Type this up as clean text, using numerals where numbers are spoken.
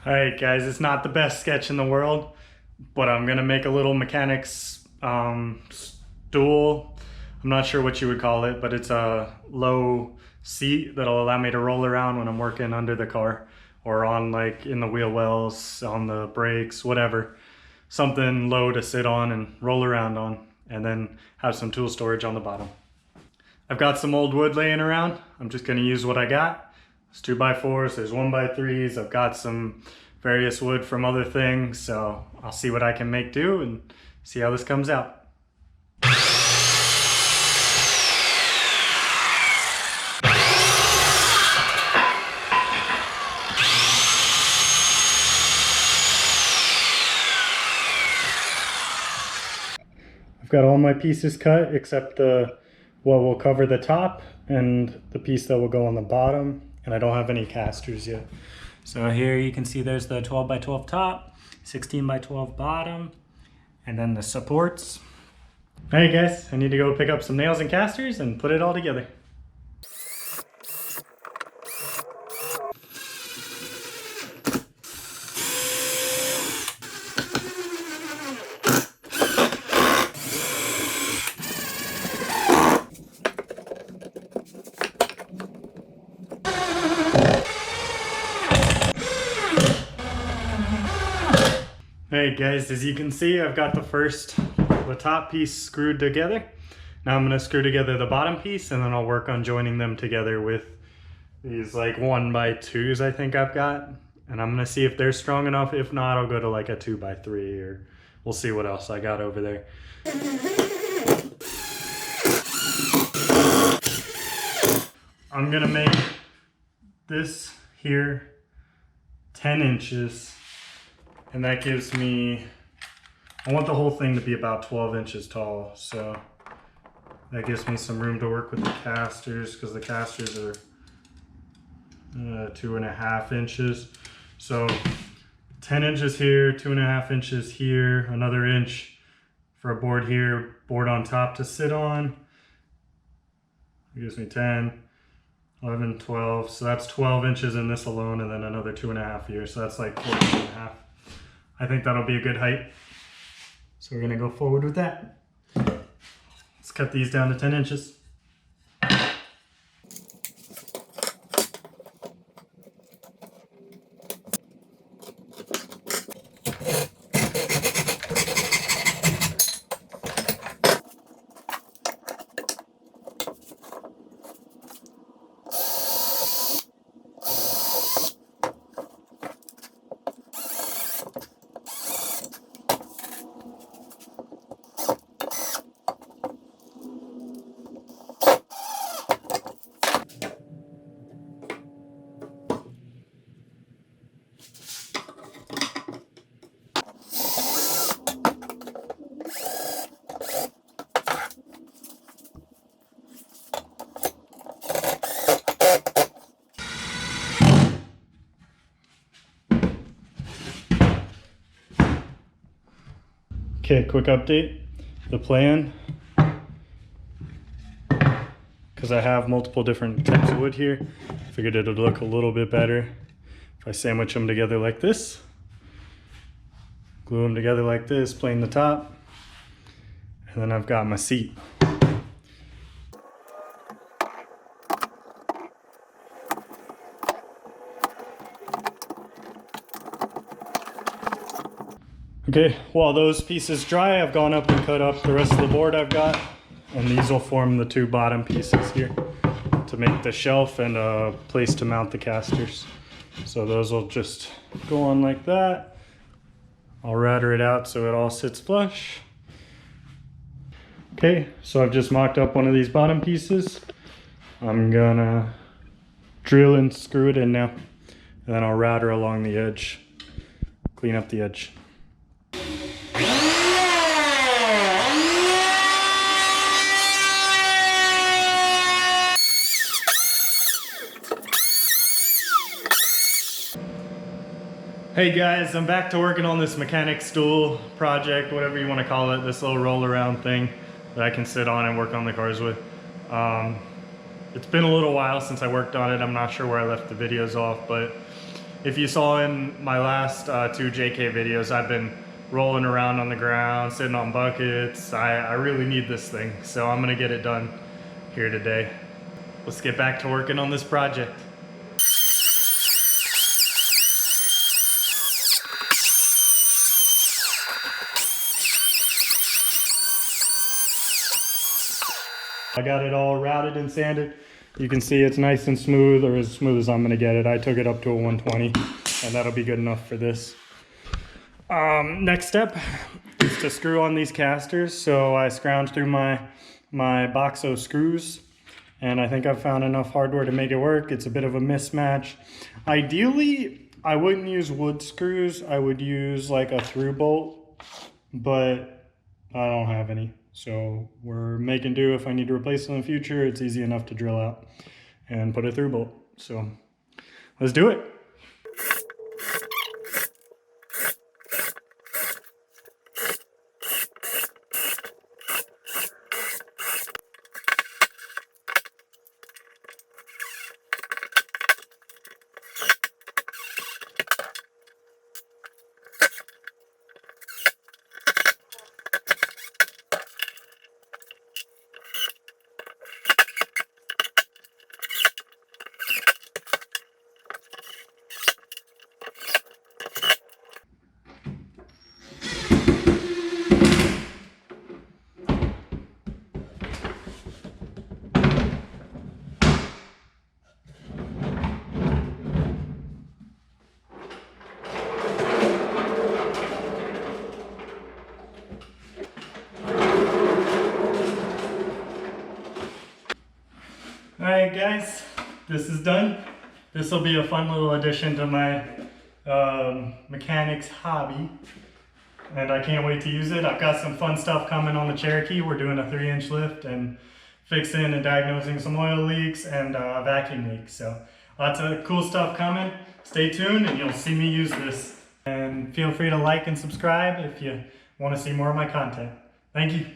Alright guys, it's not the best sketch in the world, but I'm gonna make a little mechanics stool. I'm not sure what you would call it, but it's a low seat that'll allow me to roll around when I'm working under the car or on like in the wheel wells, on the brakes, whatever. Something low to sit on and roll around on, and then have some tool storage on the bottom. I've got some old wood laying around. I'm just gonna use what I got. There's 2x4s, there's 1x3s. I've got some various wood from other things, so I'll see what I can make do and see how this comes out. I've got all my pieces cut except what will cover the top and the piece that will go on the bottom, and I don't have any casters yet. So here you can see there's the 12x12 top, 16x12 bottom, and then the supports. All right guys, I need to go pick up some nails and casters and put it all together. Alright guys, as you can see, I've got the top piece screwed together. Now I'm going to screw together the bottom piece, and then I'll work on joining them together with these like 1x2s I think I've got. And I'm going to see if they're strong enough. If not, I'll go to like a 2x3, or we'll see what else I got over there. I'm going to make this here 10 inches. And that gives me, I want the whole thing to be about 12 inches tall. So that gives me some room to work with the casters, because the casters are 2.5 inches. So 10 inches here, 2.5 inches here, another inch for a board here, board on top to sit on. It gives me 10, 11, 12. So that's 12 inches in this alone, and then another 2.5 here. So that's like 14.5. I think that'll be a good height. So we're gonna go forward with that. Let's cut these down to 10 inches. Okay, quick update. The plan, because I have multiple different types of wood here, I figured it would look a little bit better if I sandwich them together like this. Glue them together like this, plane the top, and then I've got my seat. Okay, while those pieces dry, I've gone up and cut up the rest of the board I've got, and these will form the two bottom pieces here to make the shelf and a place to mount the casters. So those will just go on like that. I'll router it out so it all sits flush. Okay, so I've just mocked up one of these bottom pieces. I'm gonna drill and screw it in now, and then I'll router along the edge, clean up the edge. Hey guys, I'm back to working on this mechanic stool project, whatever you want to call it, this little roll around thing that I can sit on and work on the cars with. It's been a little while since I worked on it. I'm not sure where I left the videos off, but If you saw in my last 2 JK videos, I've been rolling around on the ground, sitting on buckets. I really need this thing, so I'm gonna get it done here today. Let's get back to working on this project. I got it all routed and sanded. You can see it's nice and smooth, or as smooth as I'm gonna get it. I took it up to a 120, and that'll be good enough for this. Next step is to screw on these casters. So I scrounged through my box of screws, and I think I've found enough hardware to make it work. It's a bit of a mismatch. Ideally, I wouldn't use wood screws. I would use like a through bolt, but I don't have any. So we're making do. If I need to replace them in the future, it's easy enough to drill out and put a through bolt. So let's do it. Alright guys, this is done. This will be a fun little addition to my mechanics hobby, and I can't wait to use it. I've got some fun stuff coming on the Cherokee. We're doing a 3-inch lift and fixing and diagnosing some oil leaks and vacuum leaks. So lots of cool stuff coming. Stay tuned and you'll see me use this. And feel free to like and subscribe if you want to see more of my content. Thank you.